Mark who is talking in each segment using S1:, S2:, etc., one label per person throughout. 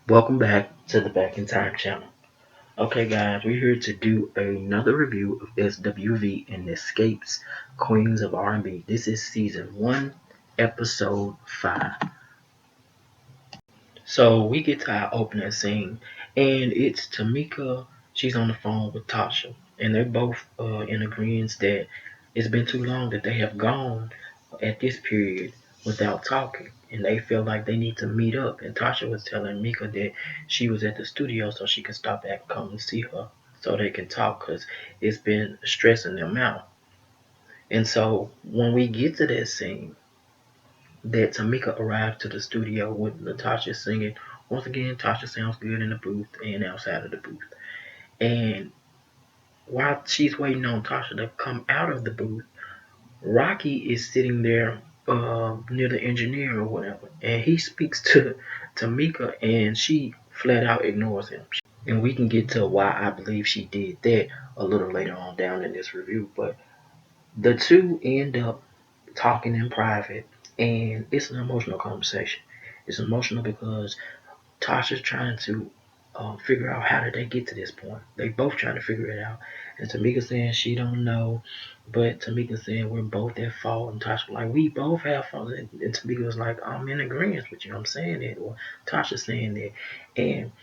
S1: Welcome back to the Back in Time channel. Okay guys, we're here to do another review of SWV and Escape's Queens of R&B. This is season 1, episode 5. So we get to our opening scene and it's Tamika. She's on the phone with Tasha and they're both in agreement that it's been too long that they have gone at this period without talking, and they feel like they need to meet up. And Tasha was telling Mika that she was at the studio so she can stop back and come and see her so they can talk because it's been stressing them out. And so when we get to that scene, that Tamika arrived to the studio with Natasha singing. Once again, Tasha sounds good in the booth and outside of the booth. And while she's waiting on Tasha to come out of the booth, Rocky is sitting there near the engineer or whatever, and he speaks to Tamika, and she flat out ignores him. And we can get to why I believe she did that a little later on down in this review. But the two end up talking in private, and it's an emotional conversation. It's emotional because Tasha's trying to figure out how did they get to this point. They both trying to figure it out. And Tamika saying she don't know, but Tamika saying we're both at fault. And Tasha like we both have fault. And Tamika was like I'm in agreement with you. I'm saying that, or Tasha saying that, and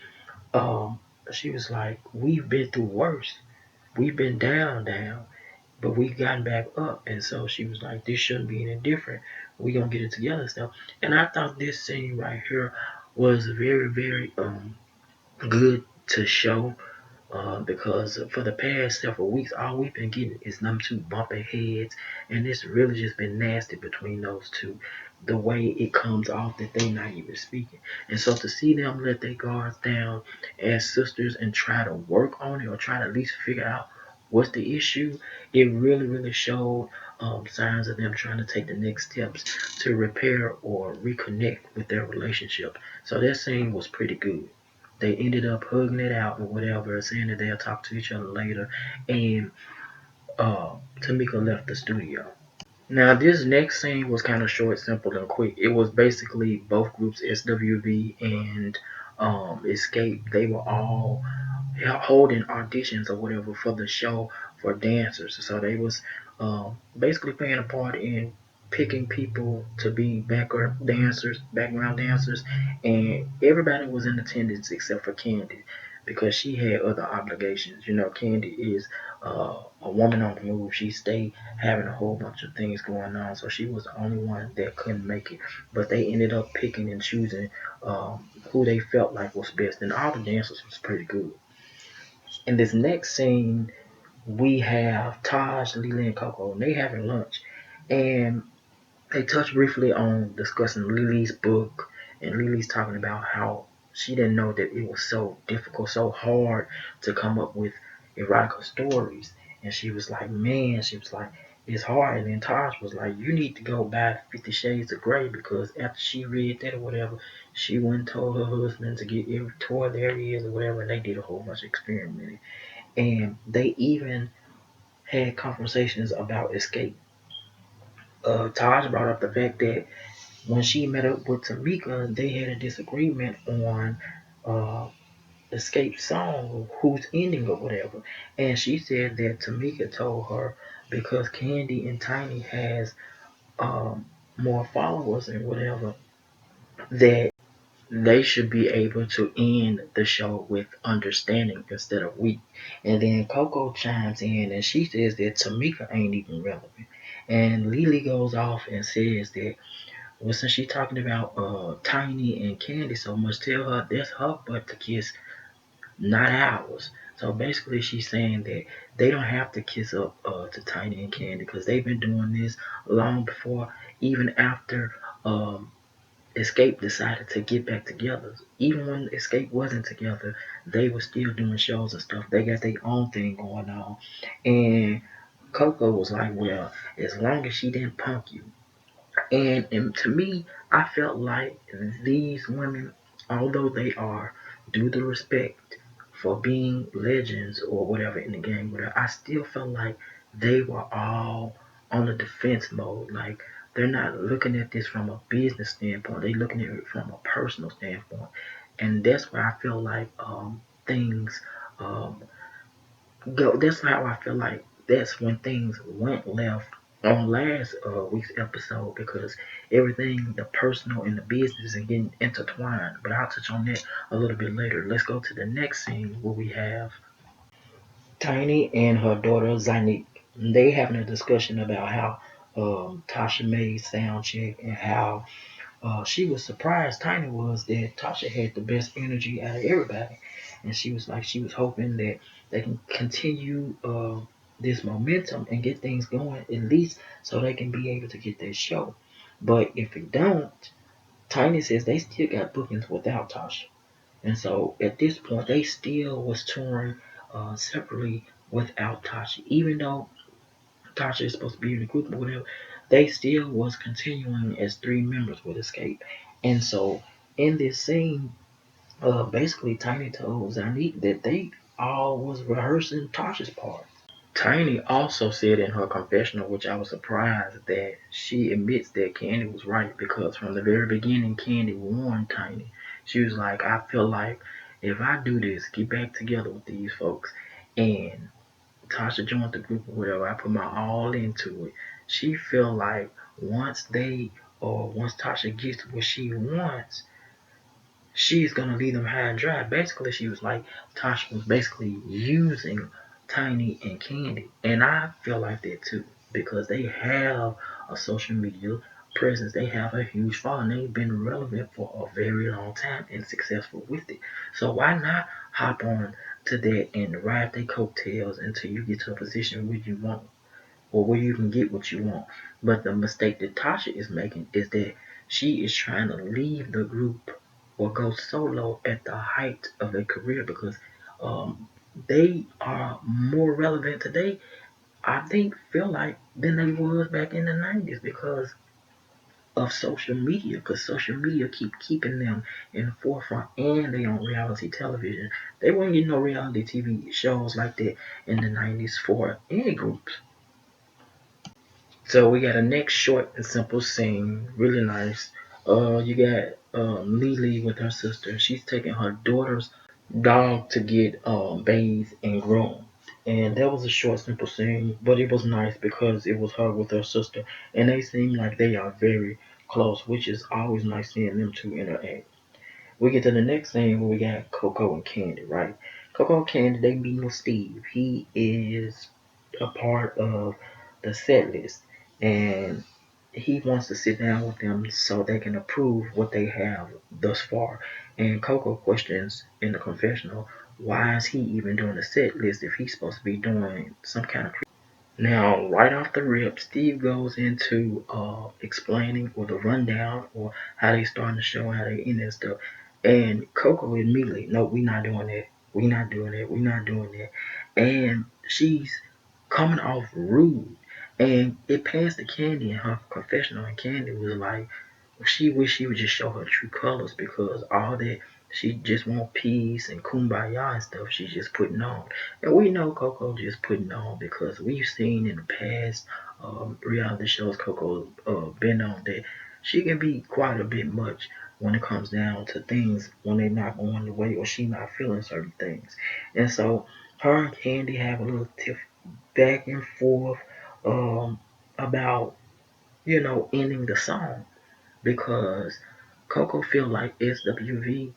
S1: um, she was like we've been through worse. We've been down, but we gotten back up. And so she was like, this shouldn't be any different. We gonna get it together and stuff. And I thought this scene right here was very good to show because for the past several weeks, all we've been getting is them two bumping heads, and it's really just been nasty between those two. The way it comes off that they not even speaking, and so to see them let their guards down as sisters and try to work on it or try to at least figure out what's the issue, it really showed signs of them trying to take the next steps to repair or reconnect with their relationship. So that scene was pretty good. They ended up hugging it out or whatever, saying that they'll talk to each other later. And Tamika left the studio. Now, this next scene was kind of short, simple, and quick. It was basically both groups, SWV and Escape. They were all holding auditions or whatever for the show for dancers. So they was basically playing a part in picking people to be background dancers, and everybody was in attendance except for Candy because she had other obligations. You know, Candy is a woman on the move. She stayed having a whole bunch of things going on, so she was the only one that couldn't make it. But they ended up picking and choosing who they felt like was best, and all the dancers was pretty good. In this next scene, we have Taj, Lily, and Coco, and they having lunch, and they touch briefly on discussing Lily's book, and Lily's talking about how she didn't know that it was so difficult, so hard to come up with erotica stories. And she was like, man, she was like, it's hard. And then Taj was like, you need to go buy 50 Shades of Grey because after she read that or whatever, she went and told her husband to get every toy there is or whatever, and they did a whole bunch of experimenting. And they even had conversations about escape. Taj brought up the fact that when she met up with Tamika, they had a disagreement on uh, Escape's song, who's ending or whatever. And she said that Tamika told her because Candy and Tiny has more followers and whatever, that they should be able to end the show with understanding instead of weak. And then Coco chimes in and she says that Tamika ain't even relevant. And Lily goes off and says that well, since she talking about Tiny and Candy so much, tell her that's her butt to kiss, not ours. So basically, she's saying that they don't have to kiss up to Tiny and Candy because they've been doing this long before, even after Escape decided to get back together. Even when Escape wasn't together, they were still doing shows and stuff. They got their own thing going on. And Coco was like, well, as long as she didn't punk you. And to me, I felt like these women, although they are due the respect for being legends or whatever in the game, whatever, I still felt like they were all on the defense mode. Like they're not looking at this from a business standpoint. They're looking at it from a personal standpoint. and that's where I feel like things um, go. That's how I feel like that's when things went left on last week's episode because everything, the personal and the business, are getting intertwined. But I'll touch on that a little bit later. Let's go to the next scene where we have Tiny and her daughter Zanique. They having a discussion about how Tasha made sound check and how she was surprised, Tiny was, that Tasha had the best energy out of everybody. And she was like, she was hoping that they can continue this momentum and get things going at least so they can be able to get their show. But if it don't, Tiny says they still got bookings without Tasha. And so at this point, they still was touring separately without Tasha. Even though Tasha is supposed to be in the group or whatever, they still was continuing as three members with XSCAPE. And so in this scene, basically Tiny told Zanique that they all was rehearsing Tasha's part. Tiny also said in her confessional, which I was surprised, that she admits that Candy was right because from the very beginning, Candy warned Tiny. She was like, I feel like if I do this, get back together with these folks, and Tasha joined the group or whatever, I put my all into it. She feel like once they or once Tasha gets what she wants, she's gonna leave them high and dry. Basically, she was like Tasha was basically using Tiny and Candy, and I feel like that too because they have a social media presence. They have a huge following. They've been relevant for a very long time and successful with it. So why not hop on to that and ride their coattails until you get to a position where you want or where you can get what you want. But the mistake that Tasha is making is that she is trying to leave the group or go solo at the height of their career because um, they are more relevant today, I think, feel like, than they was back in the 90s because of social media, because social media keep keeping them in the forefront and they on reality television. They weren't getting no reality TV shows like that in the 90s for any groups. So we got a next short and simple scene, really nice. You got Lily with her sister. She's taking her daughter's dog to get bathed and groomed. And that was a short, simple scene, but it was nice because it was her with her sister, and they seem like they are very close, which is always nice seeing them two interact. We get to the next thing where we got Coco and Candy, right? Coco and Candy, they meet with Steve. He is a part of the set list and he wants to sit down with them so they can approve what they have thus far. And Coco questions in the confessional, why is he even doing the set list if he's supposed to be doing some kind of now, right off the rip, Steve goes into explaining or the rundown or how they starting the show, how they end that stuff. And Coco immediately, no, we not doing that. We not doing that. We not doing that. And she's coming off rude. And it passed to Candy in her confessional, and Candy was like, she wish she would just show her true colors because all that she just want peace and kumbaya and stuff she's just putting on. And we know Coco just putting on because we've seen in the past reality shows Coco been on that she can be quite a bit much when it comes down to things when they're not going the way or she not feeling certain things. And so her and Candy have a little tiff back and forth about, ending the song because Coco feel like SWV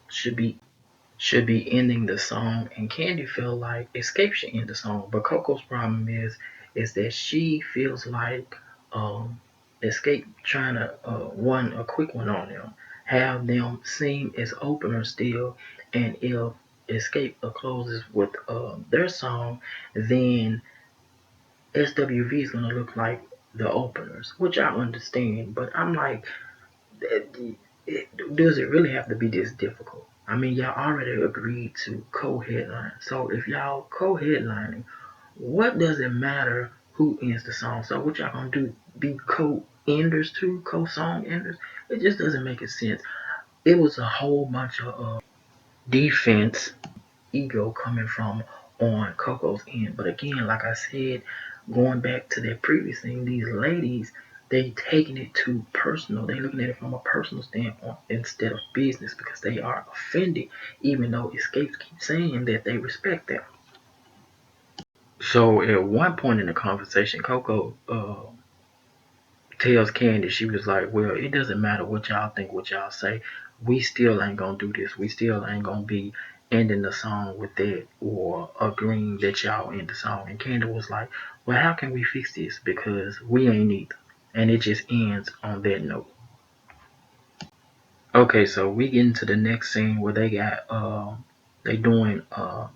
S1: should be ending the song, and Candy feel like XSCAPE should end the song. But Coco's problem is that she feels like XSCAPE trying to run a quick one on them, have them seem as openers still, and if XSCAPE closes with their song, then SWV is gonna look like the openers, which I understand. But I'm like, does it really have to be this difficult? I mean, y'all already agreed to co-headline. So if y'all co-headlining, what does it matter who ends the song? So what y'all gonna do? Be co-enders too? Co-song enders? It just doesn't make a sense. It was a whole bunch of defense ego coming from on Coco's end. But again, like I said, going back to that previous thing, these ladies they taking it too personal. They looking at it from a personal standpoint instead of business because they are offended, even though Escapes keep saying that they respect them. So at one point in the conversation, Coco tells Candy, she was like, well, it doesn't matter what y'all think, what y'all say. We still ain't gonna do this. We still ain't gonna be ending the song with that or agreeing that y'all end the song. And Candy was like, well, how can we fix this? Because we ain't either. And it just ends on that note. Okay, so we get into the next scene where they doing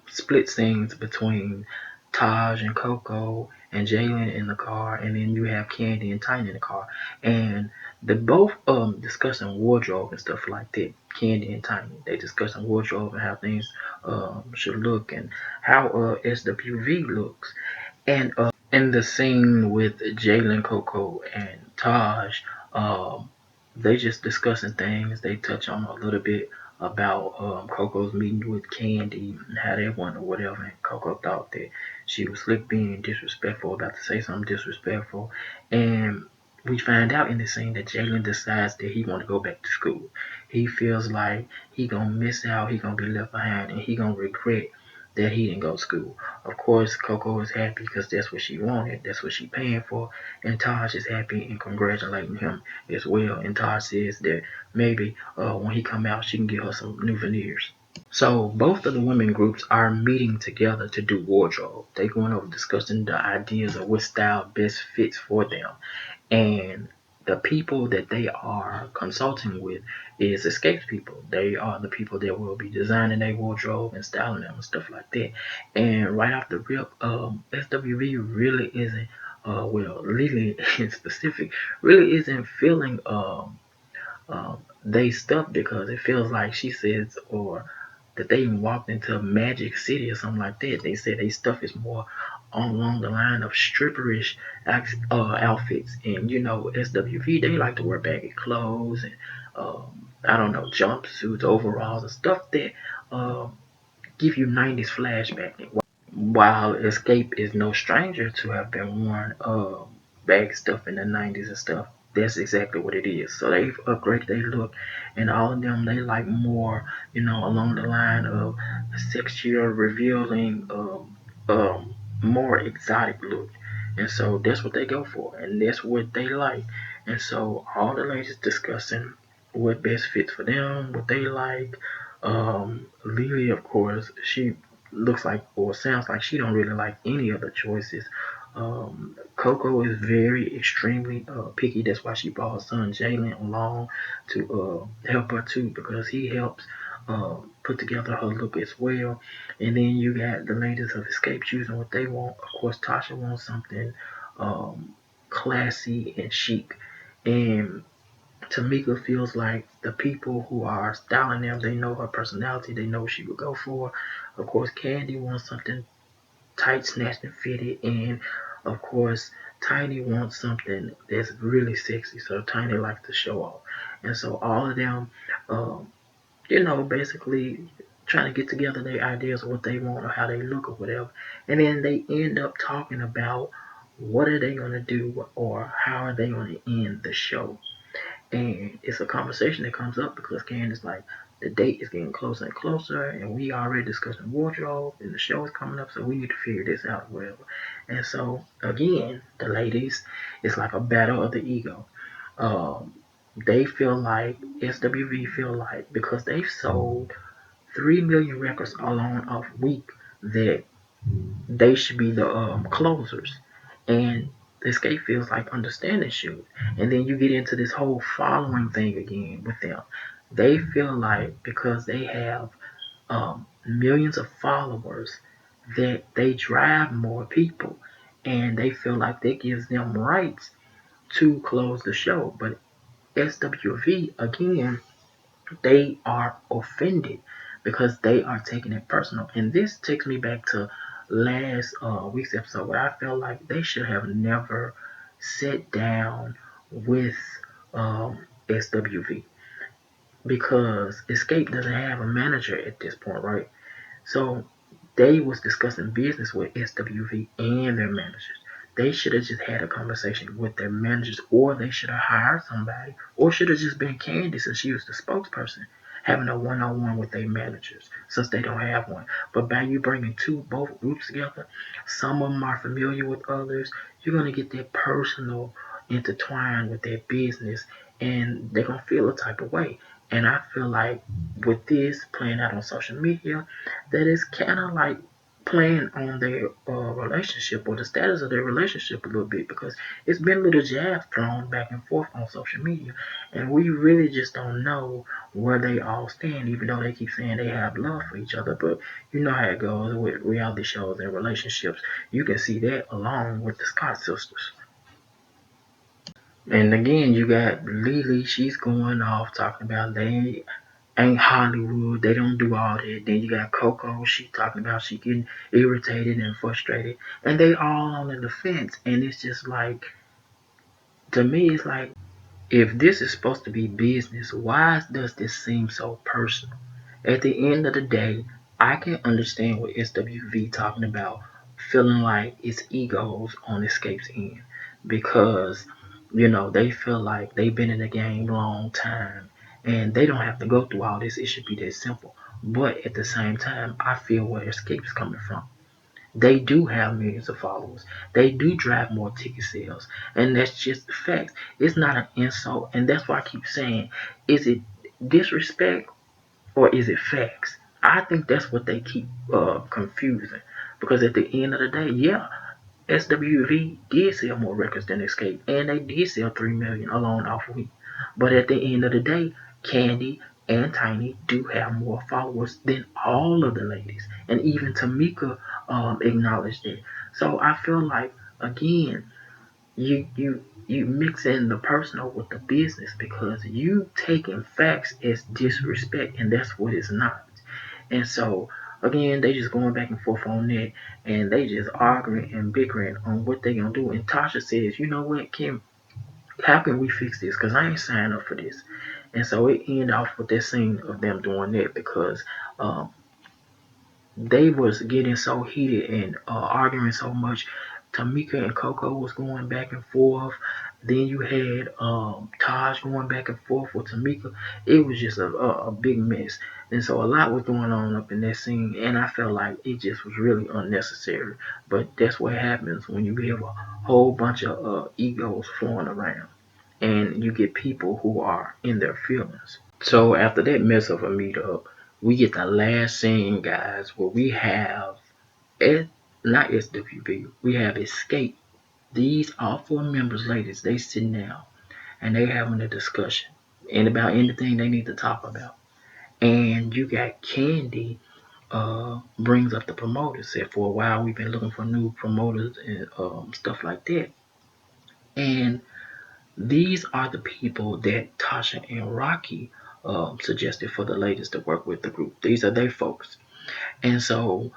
S1: split scenes between Taj and Coco and Jalen in the car, and then you have Candy and Tiny in the car, and they both discussing wardrobe and stuff like that. Candy and Tiny, they discussing wardrobe and how things should look and how SWV looks, and in the scene with Jalen, Coco, and Taj, um, they just discussing things. They touch on a little bit about Coco's meeting with Candy and how they went or whatever. And Coco thought that she was slick being disrespectful, about to say something disrespectful. And we find out in the scene that Jalen decides that he want to go back to school. He feels like he gonna miss out, he gonna be left behind, and he gonna regret that he didn't go to school. Of course, Coco is happy because that's what she wanted. That's what she paying for. And Taj is happy and congratulating him as well. And Taj says that maybe when he come out, she can get her some new veneers. So both of the women groups are meeting together to do wardrobe. They going over discussing the ideas of what style best fits for them. And the people that they are consulting with is Escape's people. They are the people that will be designing their wardrobe and styling them and stuff like that. And right off the rip, SWV really isn't, Lily in specific, really isn't feeling they stuff because it feels like she says or that they even walked into Magic City or something like that. They said they stuff is more along the line of stripperish outfits, and you know SWV they like to wear baggy clothes and I don't know jumpsuits, overalls, and stuff that give you 90s flashback. While Escape is no stranger to have been worn bag stuff in the 90s and stuff, that's exactly what it is. So they've upgraded their look, and all of them they like more, you know, along the line of sexual revealing, more exotic look. And so that's what they go for, and that's what they like. And so all the ladies discussing what best fits for them, what they like. Lily, of course, she looks like or sounds like she don't really like any of the choices. Coco is very extremely picky. That's why she brought her son Jalen along to help her too, because he helps put together her look as well. And then you got the ladies of Escape choosing what they want. Of course, Tasha wants something um, classy and chic, and Tamika feels like the people who are styling them, they know her personality, they know what she would go for. Of course, Candy wants something tight, snatched, and fitted, and of course, Tiny wants something that's really sexy. So Tiny likes to show off, and so all of them, um, basically trying to get together their ideas of what they want or how they look or whatever, and then they end up talking about what are they gonna do or how are they gonna end the show. And it's a conversation that comes up because Candace like the date is getting closer and closer, and we already discussing wardrobe, and the show is coming up, so we need to figure this out, or whatever. And so again, the ladies, it's like a battle of the ego. Um, they feel like SWV feel like because they've sold 3 million records alone off week that they should be the closers. And Escape feels like understanding should. And then you get into this whole following thing again with them. They feel like because they have millions of followers that they drive more people, and they feel like that gives them rights to close the show. But SWV again, they are offended because they are taking it personal. And this takes me back to last week's episode where I felt like they should have never sat down with SWV because Escape doesn't have a manager at this point, right? So they was discussing business with SWV and their managers. they should have just had a conversation with their managers, or they should have hired somebody, or should have just been Candy since she was the spokesperson, having a one-on-one with their managers since they don't have one. But by you bringing both groups together, some of them are familiar with others. You're gonna get that personal intertwined with their business, and they're gonna feel a type of way. And I feel like with this playing out on social media, that is kind of like playing on their relationship or the status of their relationship a little bit, because it's been little jabs thrown back and forth on social media, and we really just don't know where they all stand, even though they keep saying they have love for each other. But you know how it goes with reality shows and relationships. You can see that along with the Scott sisters. And again, you got Lily, she's going off talking about they ain't Hollywood, they don't do all that. Then you got Coco, she talking about she getting irritated and frustrated. And they all on the defense. And it's just like, to me, it's like, if this is supposed to be business, why does this seem so personal? At the end of the day, I can understand what SWV talking about, feeling like it's egos on Escape's end, because they feel like they've been in the game a long time and they don't have to go through all this. It should be that simple. But at the same time, I feel where Escape's coming from. They do have millions of followers. They do drive more ticket sales. And that's just the facts. It's not an insult. And that's why I keep saying, is it disrespect or is it facts? I think that's what they keep confusing. Because at the end of the day, yeah, SWV did sell more records than Escape, and they did sell 3 million alone off week. But at the end of the day, Candy and Tiny do have more followers than all of the ladies, and even Tamika acknowledged it. So I feel like, again, you mix in the personal with the business, because you taking facts as disrespect, and that's what it's not. And so, again, they just going back and forth on that, and they just arguing and bickering on what they gonna do. And Tasha says, you know what, Kim, how can we fix this? Because I ain't signed up for this. And so it ended off with that scene of them doing that, because um, they was getting so heated and arguing so much. Tamika and Coco was going back and forth. Then you had Taj going back and forth with Tamika. It was just a big mess. And so a lot was going on up in that scene, and I felt like it just was really unnecessary. But that's what happens when you have a whole bunch of egos flowing around, and you get people who are in their feelings. So after that mess of a meetup, we get the last scene, guys, where we have not SWB, we have Escape. These all four members, ladies, they sitting down and they having a discussion and about anything they need to talk about. And you got Candy brings up the promoters. Said for a while we've been looking for new promoters and stuff like that. And these are the people that Tasha and Rocky suggested for the ladies to work with the group. These are their folks. And so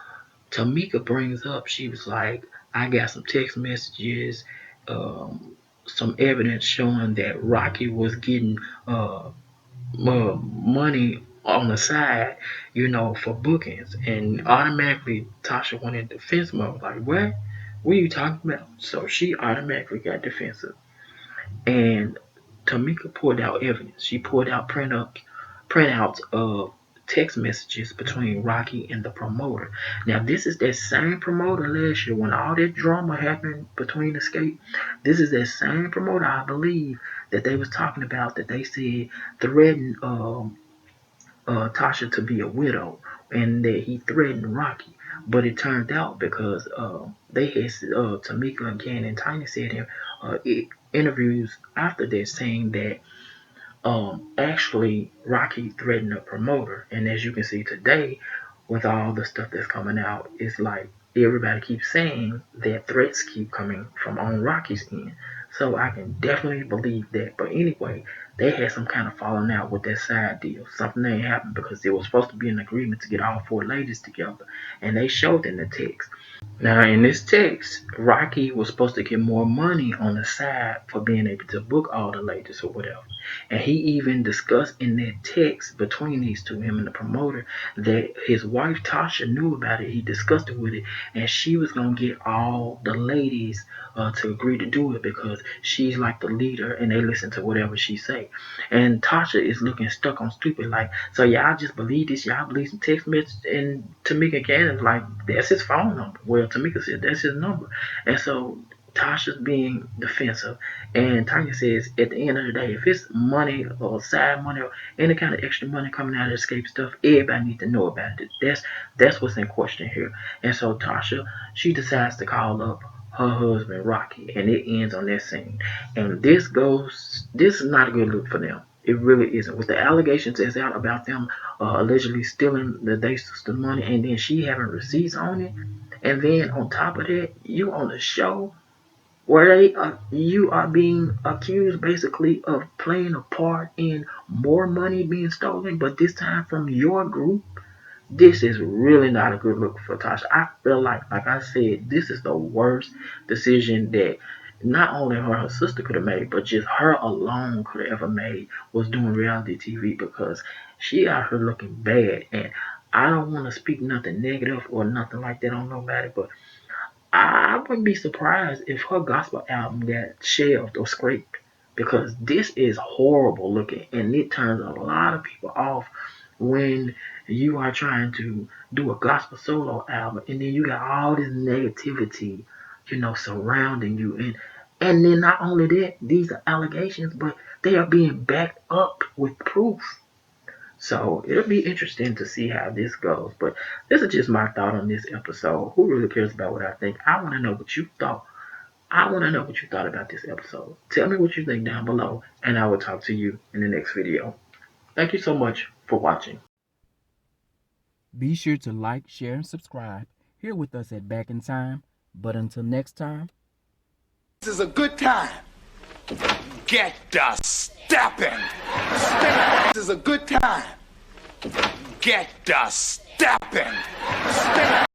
S1: Tamika brings up, she was like, I got some text messages, some evidence showing that Rocky was getting money on the side, for bookings. And automatically Tasha went in defense mode, like, what? What are you talking about? So she automatically got defensive. And Tamika pulled out evidence. She pulled out printouts of text messages between Rocky and the promoter. Now, this is that same promoter last year when all that drama happened between Escape. This is that same promoter, I believe, that they was talking about, that they said threatened Tasha to be a widow, and that he threatened Rocky. But it turned out, because they had Tamika and Ken and Tiny said in interviews after that, saying that actually Rocky threatened a promoter. And as you can see today, with all the stuff that's coming out, it's like everybody keeps saying that threats keep coming from on Rocky's end. So I can definitely believe that. But anyway, they had some kind of falling out with that side deal. Something ain't happened, because there was supposed to be an agreement to get all four ladies together, and they showed in the text. Now, in this text, Rocky was supposed to get more money on the side for being able to book all the ladies or whatever. And he even discussed in that text between these two, him and the promoter, that his wife Tasha knew about it. He discussed it with it, and she was gonna get all the ladies to agree to do it because she's like the leader, and they listen to whatever she say. And Tasha is looking stuck on stupid, like, so y'all just believe this? Y'all believe some text message? And Tamika Cannon's like, that's his phone number. Well, Tamika said that's his number, and so Tasha's being defensive, and Tanya says at the end of the day, if it's money or side money or any kind of extra money coming out of escape stuff, everybody needs to know about it. That's what's in question here. And so Tasha, she decides to call up her husband Rocky, and it ends on that scene. And this is not a good look for them. It really isn't. With the allegations that's out about them allegedly stealing the day sister money, and then she having receipts on it, and then on top of that, you on the show where you are being accused basically of playing a part in more money being stolen, but this time from your group. This is really not a good look for Tasha. I feel like I said, this is the worst decision that not only her and her sister could have made, but just her alone could have ever made, was doing reality TV, because she out here looking bad. And I don't want to speak nothing negative or nothing like that on nobody, but I wouldn't be surprised if her gospel album got shelved or scraped, because this is horrible looking, and it turns a lot of people off when you are trying to do a gospel solo album, and then you got all this negativity, surrounding you, and then not only that, these are allegations, but they are being backed up with proof. So it'll be interesting to see how this goes. But this is just my thought on this episode. Who really cares about what I think? I want to know what you thought. I want to know what you thought about this episode. Tell me what you think down below, and I will talk to you in the next video. Thank you so much for watching.
S2: Be sure to like, share, and subscribe here with us at Back in Time. But until next time,
S3: this is a good time. Get the stepping. This is a good time. Get the stepping.